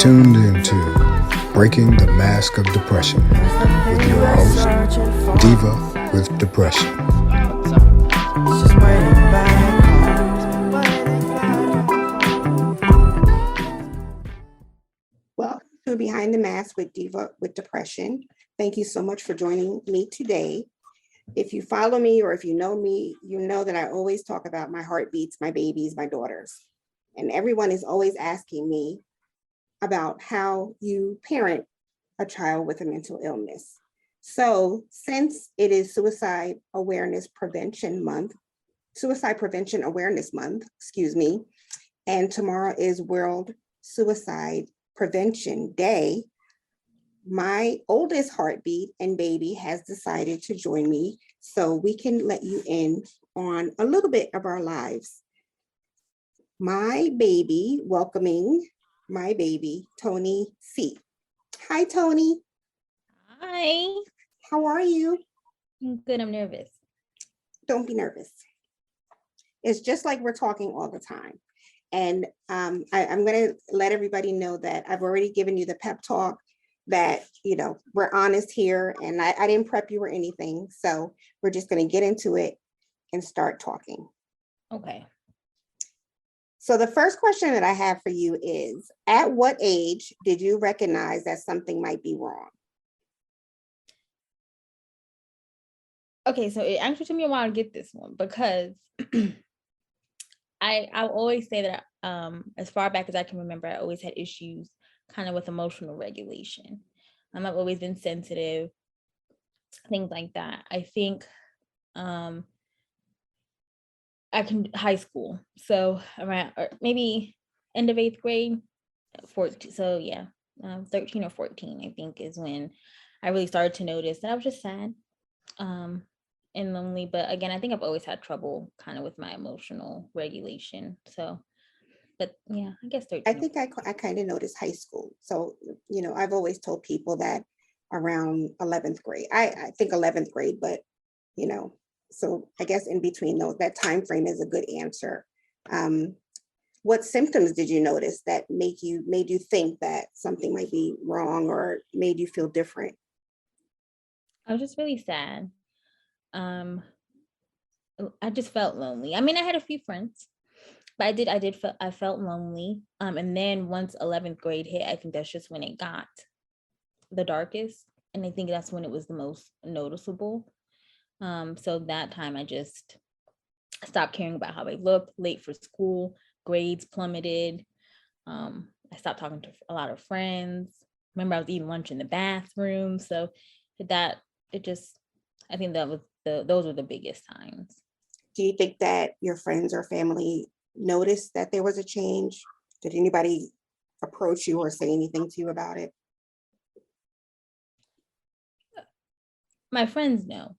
tuned into Breaking the Mask of Depression with your host, Diva with Depression. Welcome to Behind the Mask with Diva with Depression. Thank you so much for joining me today. If you follow me or if you know me, you know that I always talk about my heartbeats, my babies, my daughters. And everyone is always asking me about how you parent a child with a mental illness. So since it is Suicide Prevention Awareness Month, and tomorrow is World Suicide Prevention Day, my oldest heartbeat and baby has decided to join me so we can let you in on a little bit of our lives. Welcoming my baby, Tony C. Hi, Tony. Hi. How are you? I'm good. I'm nervous. Don't be nervous. It's just like we're talking all the time. And I'm going to let everybody know that I've already given you the pep talk that, we're honest here and I didn't prep you or anything. So we're just going to get into it and start talking. Okay. So the first question that I have for you is, at what age did you recognize that something might be wrong? Okay, so it actually took me a while to get this one because I'll always say that as far back as I can remember, I always had issues kind of with emotional regulation. I've always been sensitive, things like that. I think high school, so around or maybe end of 8th grade, 14. So yeah, 13 or 14, I think, is when I really started to notice that I was just sad and lonely. But again, I think I've always had trouble kind of with my emotional regulation. So, but yeah, I guess 13. I think I kind of noticed high school. So, I've always told people that around 11th grade, I think 11th grade, but, so I guess in between those, that time frame is a good answer. What symptoms did you notice that made you think that something might be wrong or made you feel different? I was just really sad. I just felt lonely. I mean, I had a few friends, but I felt lonely. And then once 11th grade hit, I think that's just when it got the darkest. And I think that's when it was the most noticeable. So that time I just stopped caring about how I looked, late for school, grades plummeted. I stopped talking to a lot of friends. Remember, I was eating lunch in the bathroom. So I think those were the biggest times. Do you think that your friends or family noticed that there was a change? Did anybody approach you or say anything to you about it? My friends know.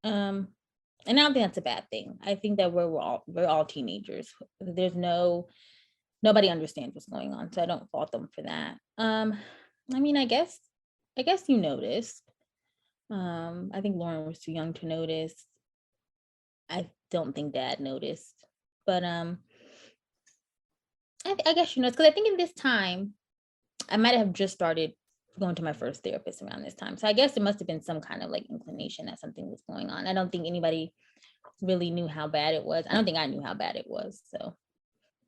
And I don't think that's a bad thing. I think that we're all teenagers. Nobody understands what's going on, so I don't fault them for that. I mean, I guess you noticed. I think Lauren was too young to notice. I don't think Dad noticed, but I guess it's because I think in this time I might have just started going to my first therapist around this time. So I guess it must have been some kind of like inclination that something was going on. I don't think anybody really knew how bad it was. I don't think I knew how bad it was. So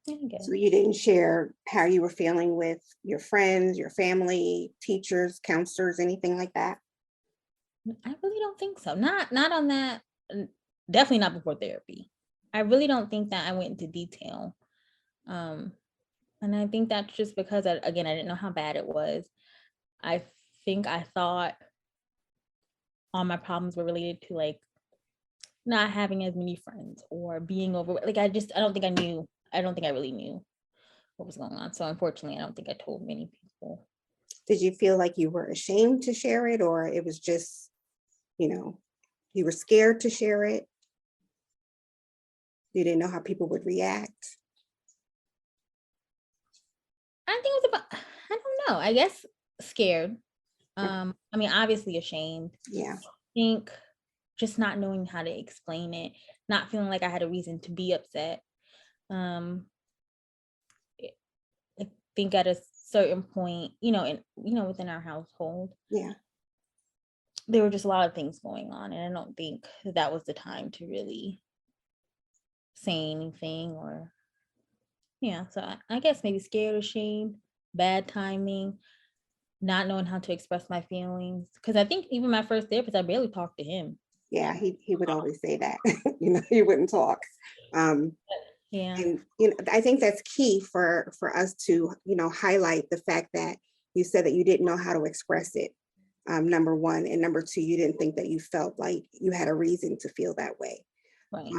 yeah, I guess. So you didn't share how you were feeling with your friends, your family, teachers, counselors, anything like that? I really don't think so. Not on that. Definitely not before therapy. I really don't think that I went into detail. And I think that's just because I didn't know how bad it was. I think I thought all my problems were related to like not having as many friends or being over. Like I don't think I really knew what was going on. So unfortunately, I don't think I told many people. Did you feel like you were ashamed to share it, or it was just, you were scared to share it? You didn't know how people would react? I think it was about, I don't know, I guess scared. I mean, obviously ashamed. Yeah. I think just not knowing how to explain it, not feeling like I had a reason to be upset. I think at a certain point, within our household, Yeah. there were just a lot of things going on, and I don't think that was the time to really say anything. Or yeah, so I guess maybe scared or shamed, bad timing, not knowing how to express my feelings. Because I think even my first therapist, I barely talked to him. Yeah, he would always say that. He wouldn't talk. Yeah. And I think that's key for us to highlight the fact that you said that you didn't know how to express it. Number one, and number two, you didn't think that you felt like you had a reason to feel that way. Right.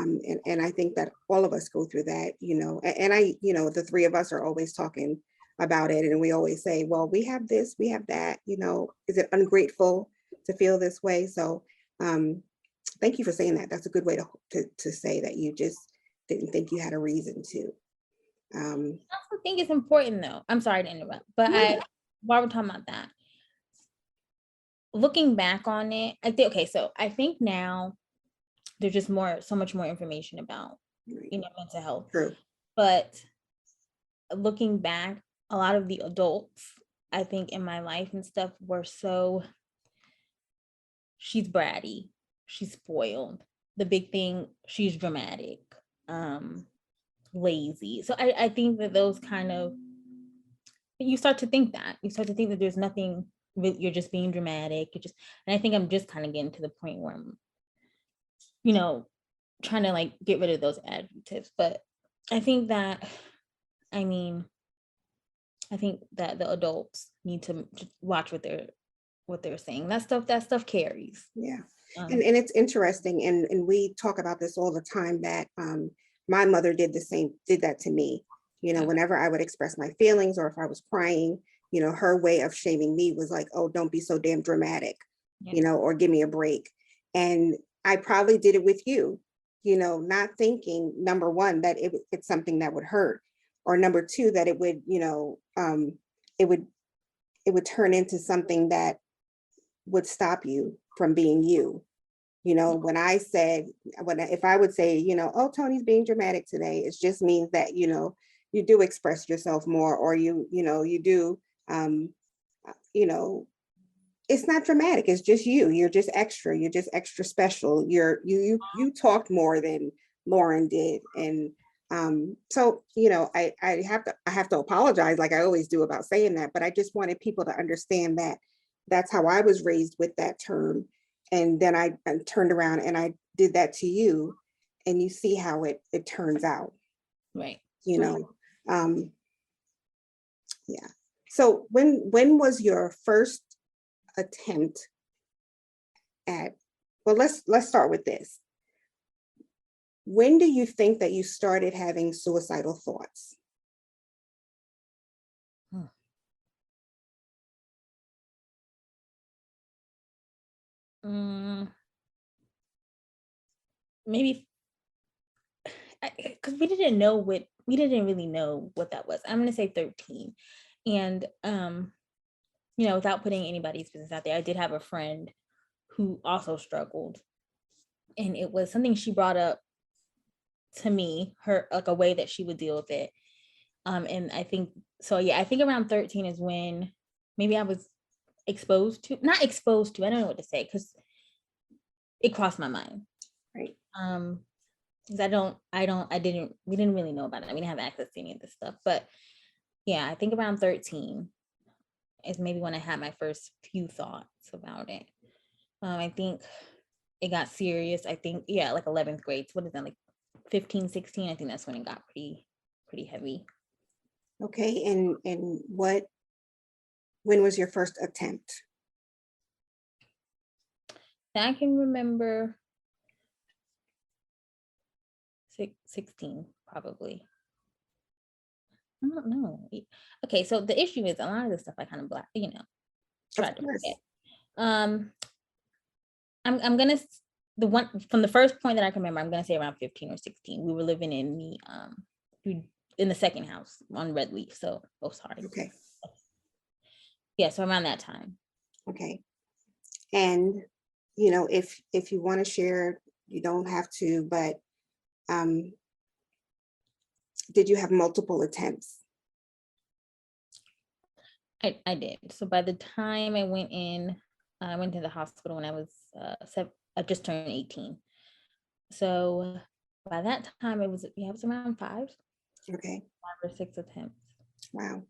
And I think that all of us go through that, and I, the three of us are always talking about it. And we always say, well, we have this, we have that, is it ungrateful to feel this way? So thank you for saying that. That's a good way to say that you just didn't think you had a reason to. I also think it's important though. I'm sorry to interrupt, but while we're talking about that, looking back on it, I think now there's just so much more information about, mental health. True. But looking back, a lot of the adults, I think in my life and stuff, were she's bratty, she's spoiled. The big thing, she's dramatic, lazy. So I think that those kind of, you start to think that there's nothing, you're just being dramatic. And I think I'm just kind of getting to the point where I'm, trying to like get rid of those adjectives. But I think that, I think that the adults need to watch what they're saying. That stuff carries. Yeah. And it's interesting. And we talk about this all the time, that my mother did that to me. Whenever I would express my feelings, or if I was crying, her way of shaming me was like, oh, don't be so damn dramatic, or give me a break. And I probably did it with you, not thinking, number one, that it's something that would hurt, or number two, that it would, it would turn into something that would stop you from being you. When I said, if I would say, oh, Tony's being dramatic today, it just means that, you do express yourself more, or you do, it's not dramatic. It's just you're just extra special. You talked more than Lauren did. And so, I have to apologize, like I always do, about saying that, but I just wanted people to understand that that's how I was raised with that term. And then I turned around and I did that to you, and you see how it turns out. Right. Yeah. So when was your first attempt at, well, let's start with this. When do you think that you started having suicidal thoughts? Maybe because we didn't really know what that was. I'm gonna say 13. And without putting anybody's business out there, I did have a friend who also struggled, and it was something she brought up to me, her, like, a way that she would deal with it. And I think so, yeah, I think around 13 is when maybe I was not exposed to, I don't know what to say, because it crossed my mind. Right. Because we didn't really know about it. We didn't have access to any of this stuff. But yeah, I think around 13 is maybe when I had my first few thoughts about it. I think it got serious. I think, yeah, like 11th grade. So what is that, like 15, 16? I think that's when it got pretty heavy. Okay. And when was your first attempt? I can remember 16, probably. I don't know. Okay, so the issue is a lot of the stuff I kind of tried to forget. I'm gonna, the one from the first point that I can remember, I'm gonna say around 15 or 16. We were living in the second house on Red Leaf. So, oh, sorry. Okay. Yeah, so around that time. Okay. And if you want to share, you don't have to, but did you have multiple attempts? I did. So by the time I went in, I went to the hospital when I was I just turned 18. So by that time it was around Okay, 5 or 6 attempts. wow.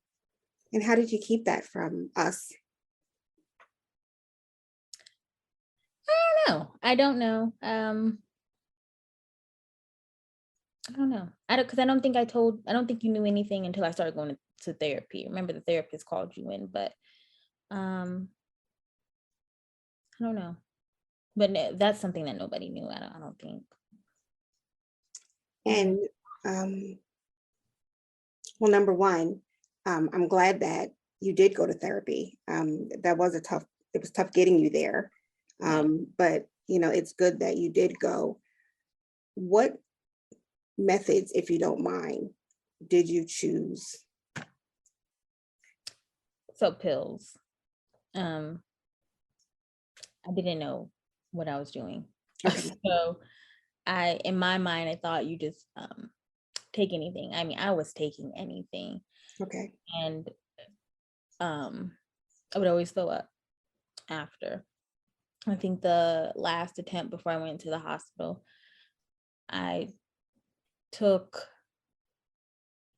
And how did you keep that from us? No, I don't know. I don't know. Because I don't think you knew anything until I started going to therapy. Remember the therapist called you in, but um, I don't know. But that's something that nobody knew. I don't think. And um, well, number one, I'm glad that you did go to therapy. That was it was tough getting you there. But it's good that you did go. What methods, if you don't mind, did you choose? So pills. Um, I didn't know what I was doing. Okay. So in my mind, I thought you just take anything. I mean, I was taking anything, Okay. and I would always throw up after. I think the last attempt before I went to the hospital, I took,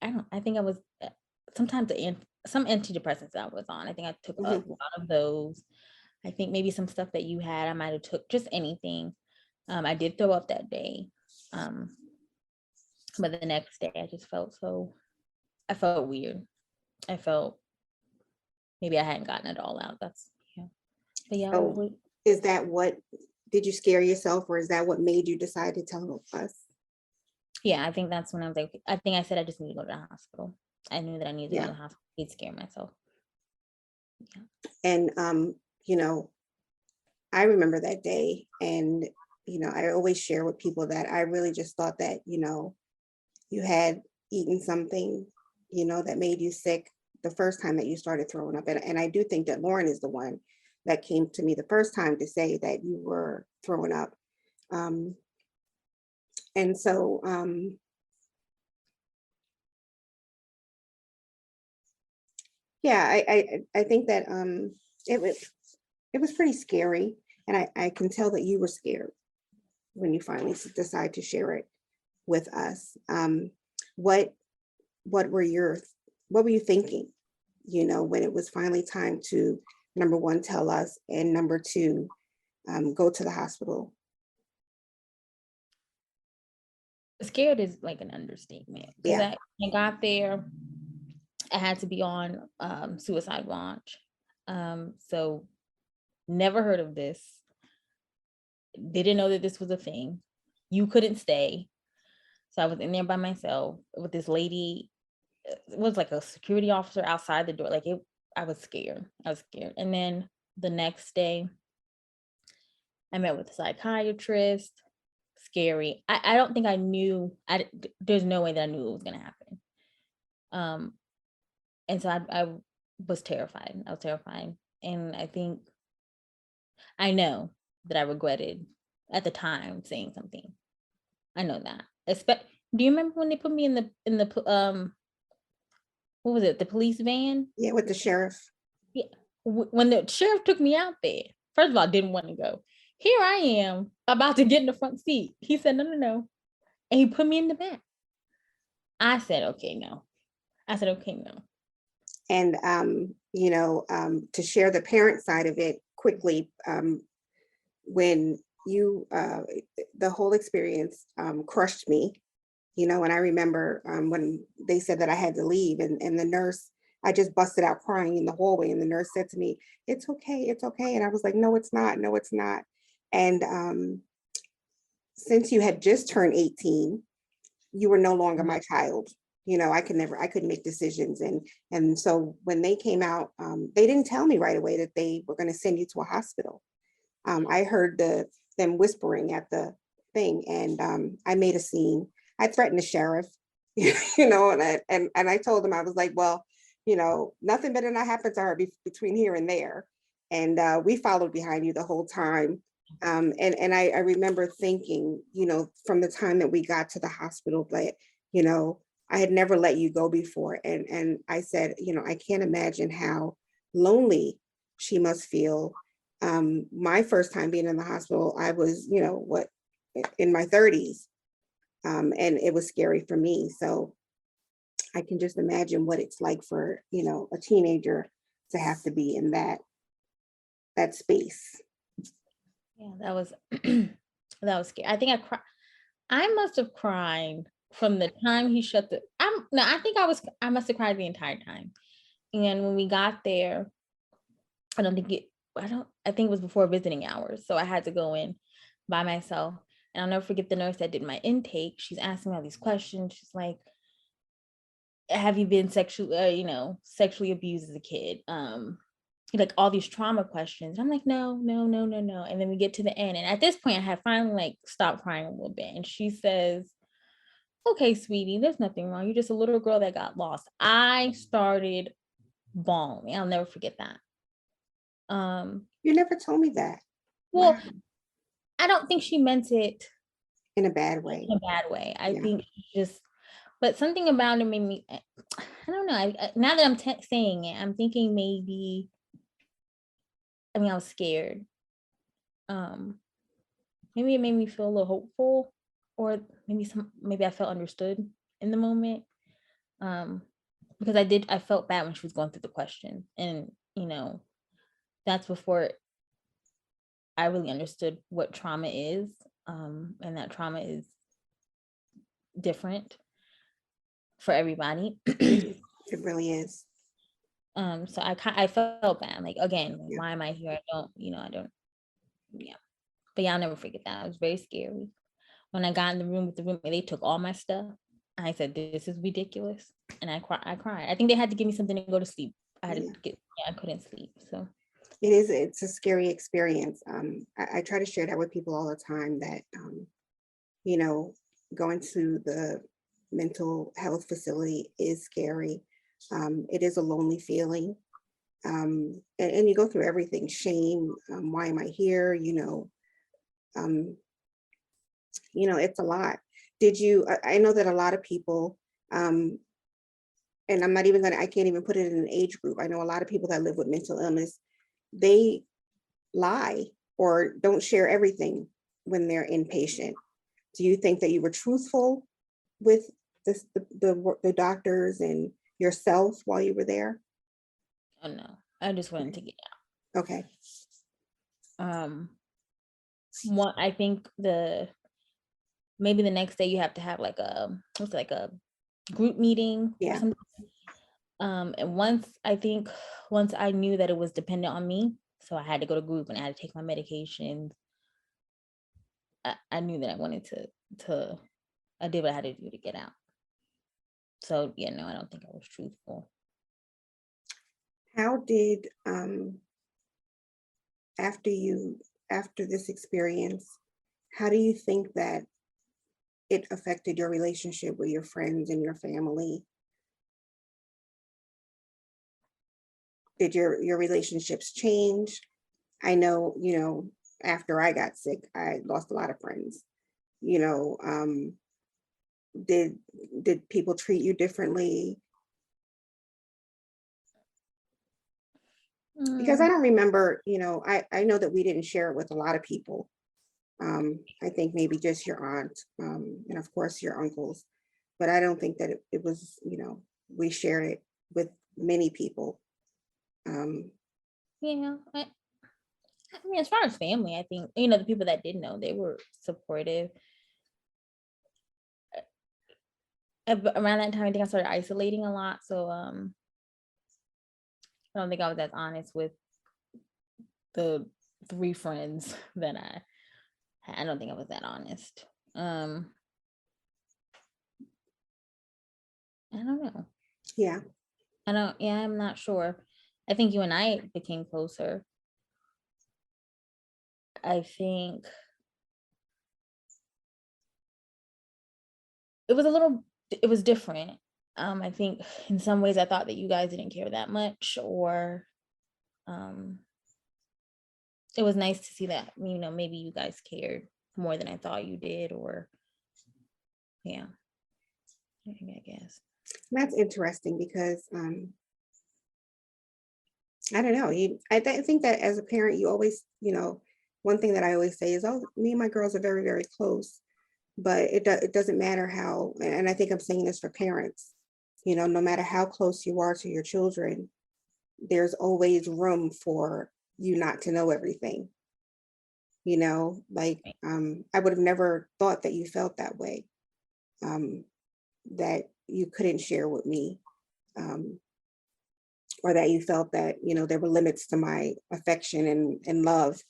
I think I was sometimes some antidepressants I was on. I think I took a Mhm. lot of those. I think maybe some stuff that you had, I might have took just anything. I did throw up that day. But the next day I just I felt weird. I felt maybe I hadn't gotten it all out. Yeah. But yeah, So is that what, did you scare yourself, or is that what made you decide to tell us? yeah, I think that's when I was like, I think I said I just need to go to the hospital. I knew that I needed to go to Yeah. the hospital. I'd scare myself. Yeah. And you know, I remember that day, and I always share with people that I really just thought that, you had eaten something, that made you sick the first time that you started throwing up. And I do think that Lauren is the one that came to me the first time to say that you were throwing up. Um, and so, yeah, I think that it was pretty scary. And I can tell that you were scared when you finally decide to share it with us. What what were your what were you thinking, when it was finally time to, number one, tell us, and number two, go to the hospital? Scared is like an understatement because Yeah. I got there, I had to be on suicide watch. So never heard of this. Didn't know that this was a thing. You couldn't stay. So I was in there by myself with this lady. It was like a security officer outside the door. I was scared. I was scared. And then the next day, I met with a psychiatrist. Scary. I don't think I knew. There's no way that I knew it was gonna happen. And so I was terrified. I was terrified, and I know that I regretted at the time saying something. I know that. Do you remember when they put me in the what was it, the police van? Yeah, with the sheriff. Yeah. When the sheriff took me out there, first of all, I didn't want to go. Here I am about to get in the front seat. He said, no, no, no. And he put me in the back. I said, okay, no. I said, okay, no. And to share the parent side of it quickly, when you the whole experience crushed me, and I remember when they said that I had to leave, and the nurse, I just busted out crying in the hallway, and the nurse said to me, it's okay, it's okay. And I was like, no, it's not, no, it's not. And since you had just turned 18, you were no longer my child. I couldn't make decisions. And so when they came out, they didn't tell me right away that they were going to send you to a hospital. I heard them whispering at the thing, and I made a scene. I threatened the sheriff, and I told him, I was like, well, nothing better not happen to her between here and there. And we followed behind you the whole time. And I remember thinking, from the time that we got to the hospital, that, I had never let you go before. And I said, I can't imagine how lonely she must feel. My first time being in the hospital, I was, in my 30s. And it was scary for me. So I can just imagine what it's like for, a teenager to have to be in that space. Yeah, that was that was scary. I think I must have cried from the time he shut the no, I think I must have cried the entire time. And when we got there, I think it was before visiting hours. So I had to go in by myself. And I'll never forget the nurse that did my intake. She's asking me all these questions. She's like, have you been sexually abused as a kid? Like all these trauma questions. I'm like, no, no, no, no, no. And then we get to the end. And at this point, I had finally like stopped crying a little bit. And she says, okay, sweetie, there's nothing wrong. You're just a little girl that got lost. I started bawling. I'll never forget that. You never told me that. Well, Wow. I don't think she meant it In a bad way. in a bad way. I Yeah. think just, but something about it made me, I don't know. Now that I'm saying it, I'm thinking maybe, I was scared. Maybe it made me feel a little hopeful, or maybe I felt understood in the moment. Because I felt bad when she was going through the question, and that's before I really understood what trauma is, and that trauma is different for everybody. It really is. So I felt bad. Like, again, Yeah. why am I here? I don't. Yeah, but yeah, I'll never forget that. It was very scary. When I got in the room with the roommate, they took all my stuff. I said, "This is ridiculous," and I cried. I think they had to give me something to go to sleep. I couldn't sleep. So It's a scary experience. I try to share that with people all the time that, going to the mental health facility is scary. It is a lonely feeling. And you go through everything, shame, why am I here? It's a lot. I know that a lot of people, and I can't even put it in an age group. I know a lot of people that live with mental illness, they lie or don't share everything when they're inpatient. Do you think that you were truthful with the doctors and yourself while you were there? oh no, I just wanted to get Okay. out. I think maybe the next day you have to have like a group meeting or Yeah. something. And once I knew that it was dependent on me, so I had to go to group and I had to take my medications. I knew that I wanted to I did what I had to do to get out. So yeah, no, I don't think I was truthful. How did after this experience, how do you think that it affected your relationship with your friends and your family? Did your relationships change? I know, after I got sick, I lost a lot of friends. You know, did people treat you differently? Because I don't remember, I know that we didn't share it with a lot of people. I think maybe just your aunt, and of course your uncles, but I don't think that it was, we shared it with many people. Yeah, as far as family, I think the people that did know, they were supportive. Around that time, I think I started isolating a lot, so I don't think I was as honest with the 3 friends that I don't think I was that honest. I don't know. Yeah. I'm not sure. I think you and I became closer. I think it was different. I think in some ways I thought that you guys didn't care that much, or it was nice to see that, maybe you guys cared more than I thought you did, or yeah, I guess. That's interesting because I don't know. I think that as a parent, you always, one thing that I always say is, oh, me and my girls are very, very close. But it doesn't matter how, and I think I'm saying this for parents, no matter how close you are to your children, there's always room for you not to know everything. Like I would have never thought that you felt that way, um, that you couldn't share with me, um, or that you felt that, there were limits to my affection and love.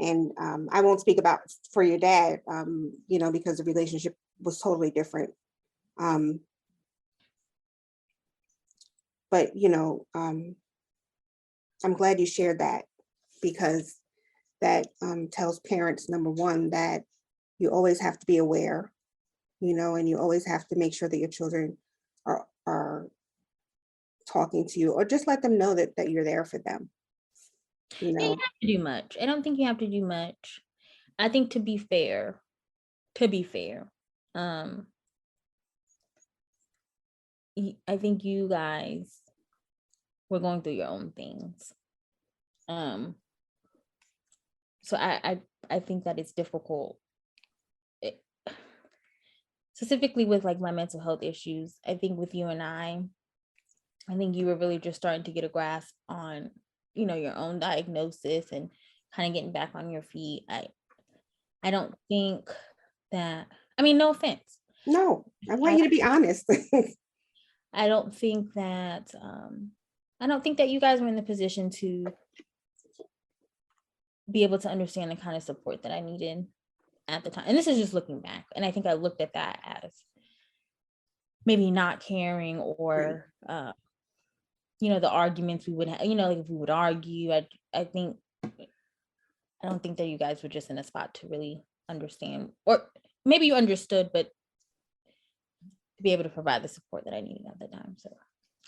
And I won't speak about for your dad, because the relationship was totally different. Um, but I'm glad you shared that, because that tells parents, number one, that you always have to be aware, and you always have to make sure that your children are talking to you, or just let them know that you're there for them. You Yeah, you know, have to do much. I don't think you have to do much. I think to be fair, um, I think you guys were going through your own things. Um, so I think that it's difficult, it, specifically with like my mental health issues. I think with you and I think you were really just starting to get a grasp on, your own diagnosis and kind of getting back on your feet. I don't think that, I mean, no offense. no, I want I you to be honest. I don't think that you guys were in the position to be able to understand the kind of support that I needed at the time. And this is just looking back. And I think I looked at that as maybe not caring, Right. or the arguments we would have, like if we would argue. I think I don't think that you guys were just in a spot to really understand, or maybe you understood, but to be able to provide the support that I needed at the time. So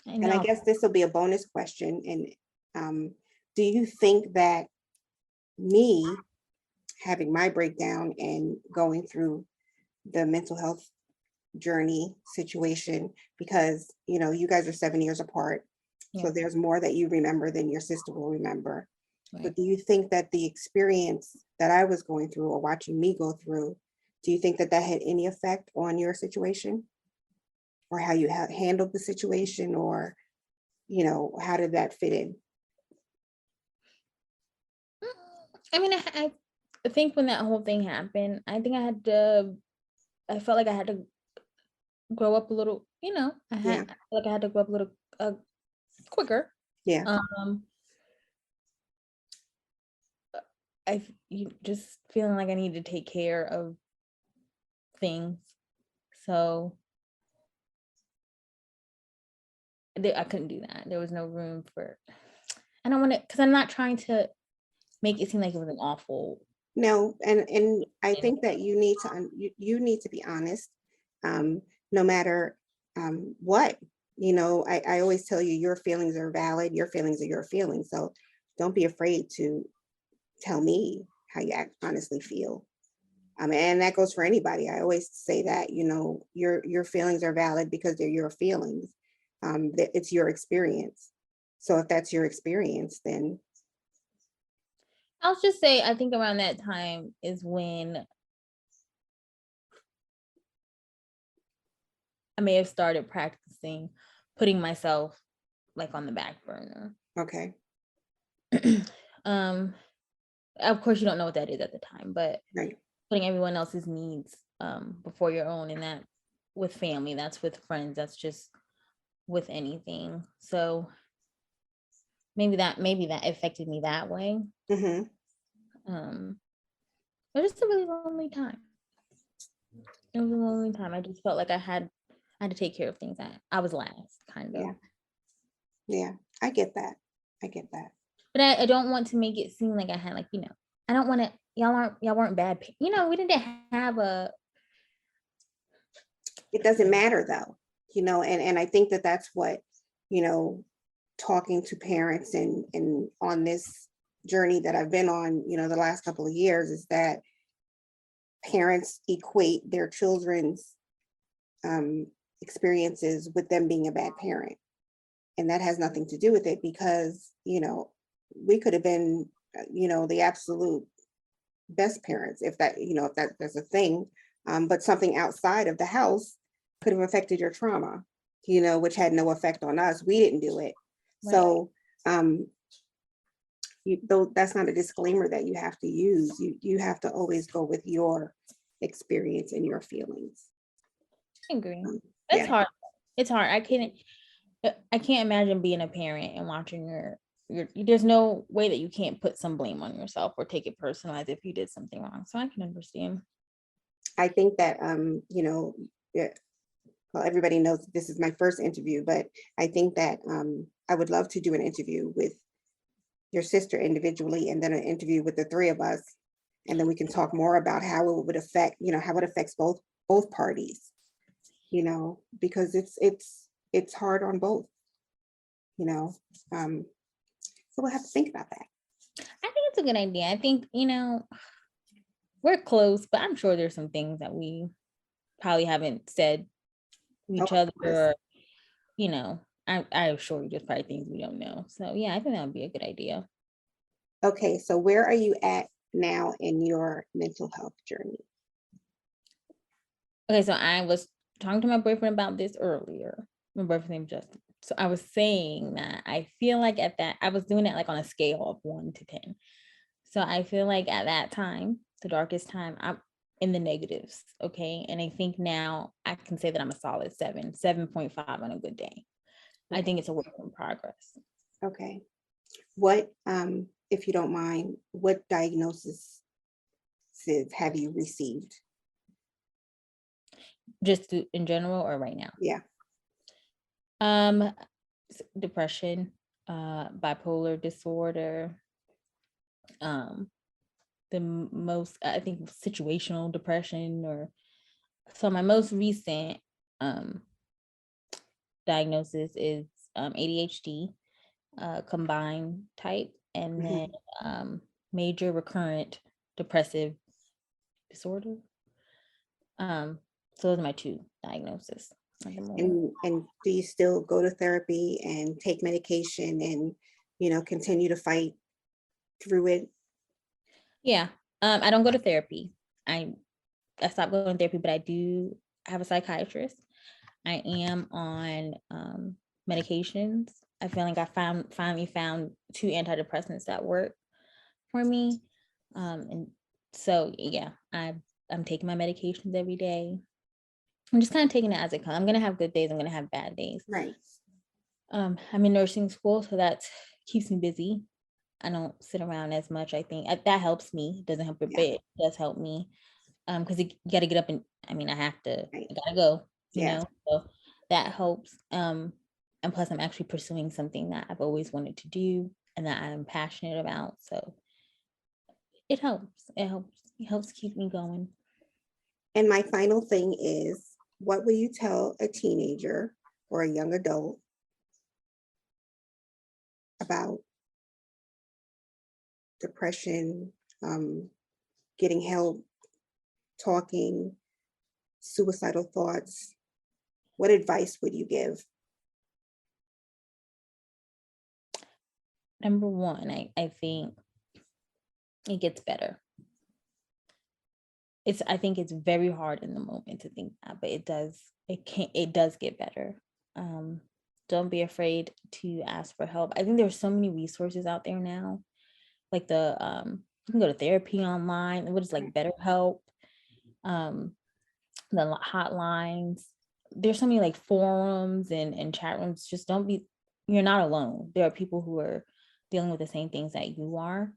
I And I know. guess this will be a bonus question. And do you think that me having my breakdown and going through the mental health journey situation, because you guys are 7 years apart, Yeah, so there's more that you remember than your sister will remember, right. but do you think that the experience that I was going through, or watching me go through, do you think that that had any effect on your situation, or how you handled the situation, or how did that fit in? I mean, I think when that whole thing happened, I think I felt like I had to grow up a little, Yeah. I feel like I had to grow up a little quicker. Yeah. Um, you just feeling like I need to take care of things. So I couldn't do that. There was no room for, I don't want to, because I'm not trying to make it seem like it was an awful No, and I thing. think that you need to you need to be honest, no matter what. I always tell you, your feelings are valid. Your feelings are your feelings. So don't be afraid to tell me how you honestly feel. And that goes for anybody. I always say that, your feelings are valid because they're your feelings. That it's your experience. So if that's your experience, then I'll just say, I think around that time is when I may have started practicing putting myself like on the back burner. okay, um, of course, you don't know what that is at the time, but right. putting everyone else's needs before your own, and that with family, that's with friends, that's just with anything. So maybe that affected me that way. Hmm. Um, but it's a really lonely time. It was a lonely time. I just felt like I had to take care of things. I was last, kind of. Yeah. Yeah, I get that. I get that. But I don't want to make it seem like I had, like, I don't want to, y'all weren't bad. We didn't have a, It doesn't matter though, and I think that that's what, you know, talking to parents and on this journey that I've been on, the last couple of years, is that parents equate their children's experiences with them being a bad parent. And that has nothing to do with it because, we could have been, the absolute best parents if that, if that's a thing. But something outside of the house could have affected your trauma, which had no effect on us. We didn't do it. Right. So though that's not a disclaimer that you have to use. You have to always go with your experience and your feelings. I agree. Yeah. It's hard. It's hard. I can't imagine being a parent and watching there's no way that you can't put some blame on yourself or take it personalized if you did something wrong. So I can understand. I think that, yeah, well, everybody knows this is my first interview, but I think that I would love to do an interview with your sister individually and then an interview with the three of us. And then we can talk more about how it would affect, how it affects both parties, because it's hard on both, so we'll have to think about that. I think it's a good idea. I think, we're close, but I'm sure there's some things that we probably haven't said to each other, or, I'm sure there's probably things we don't know. So yeah, I think that would be a good idea. Okay, so where are you at now in your mental health journey? Okay, so I was talking to my boyfriend about this earlier. My boyfriend's name is Justin. So I was saying that I feel like I was doing it like on a scale of 1 to 10. So I feel like at that time, the darkest time, I'm in the negatives. Okay. And I think now I can say that I'm a solid 7.5 on a good day. I think it's a work in progress. Okay. What, if you don't mind, what diagnosis have you received? Just in general or right now? Yeah. Depression, bipolar disorder, the most, I think, situational depression, or so my most recent diagnosis is ADHD, combined type, and then major recurrent depressive disorder. So those are my 2 diagnoses at the moment. And do you still go to therapy and take medication and, continue to fight through it? Yeah. I don't go to therapy. I stopped going to therapy, but I do have a psychiatrist. I am on medications. I feel like I finally found 2 antidepressants that work for me. And so yeah, I'm taking my medications every day. I'm just kind of taking it as it comes. I'm gonna have good days. I'm gonna have bad days. Right. I'm in nursing school, so that keeps me busy. I don't sit around as much. I think that helps me. It doesn't help a bit. It does help me. Because you got to get up and I gotta go. So that helps. And plus, I'm actually pursuing something that I've always wanted to do and that I'm passionate about. So it helps. It helps keep me going. And my final thing is, what will you tell a teenager or a young adult about depression, getting help, talking, suicidal thoughts? What advice would you give? Number one, I think it gets better. I think it's very hard in the moment to think that, but it does get better. Don't be afraid to ask for help. I think there's so many resources out there now. Like you can go to therapy online, what is like BetterHelp, the hotlines. There's so many like forums and chat rooms. Just you're not alone. There are people who are dealing with the same things that you are.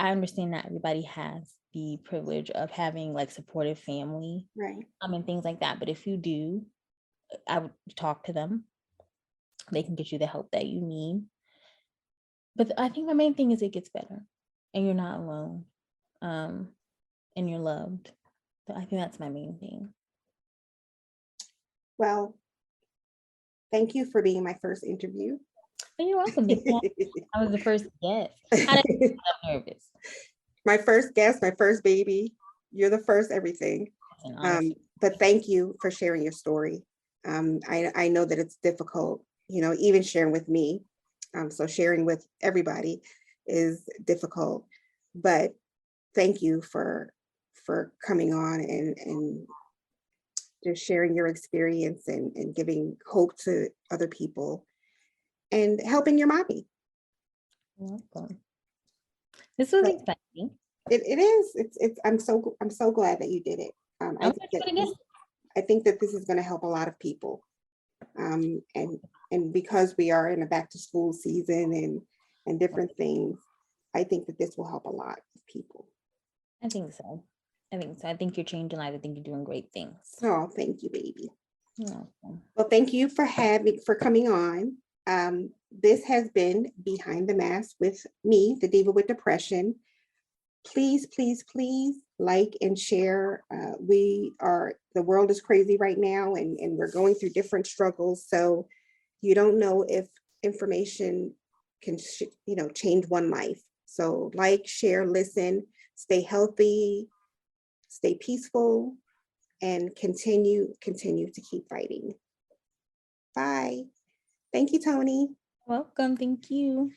I understand that everybody has the privilege of having like supportive family, right? And things like that. But if you do, I would talk to them. They can get you the help that you need. But I think the main thing is it gets better, and you're not alone, and you're loved. So I think that's my main thing. Well, thank you for being my first interview. You're welcome. I was the first guest. I'm nervous. My first guest, my first baby. You're the first everything. But thank you for sharing your story. I know that it's difficult, even sharing with me. So sharing with everybody is difficult, but thank you for coming on and just sharing your experience and giving hope to other people and helping your mommy. You're welcome. This was So exciting. it is. It's. I'm so glad that you did it. I'm gonna do it again. I think that this is going to help a lot of people. And because we are in a back to school season and different things, I think that this will help a lot of people. I think so. I think so. I think you're changing lives. I think you're doing great things. Oh, thank you, baby. You're welcome. Well, thank you for coming on. This has been Behind the Mask with me, the Diva with Depression. Please, please, please like and share. The world is crazy right now, and we're going through different struggles. So you don't know if information can, change one life. So like, share, listen, stay healthy, stay peaceful, and continue to keep fighting. Bye. Thank you, Tony. Welcome. Thank you.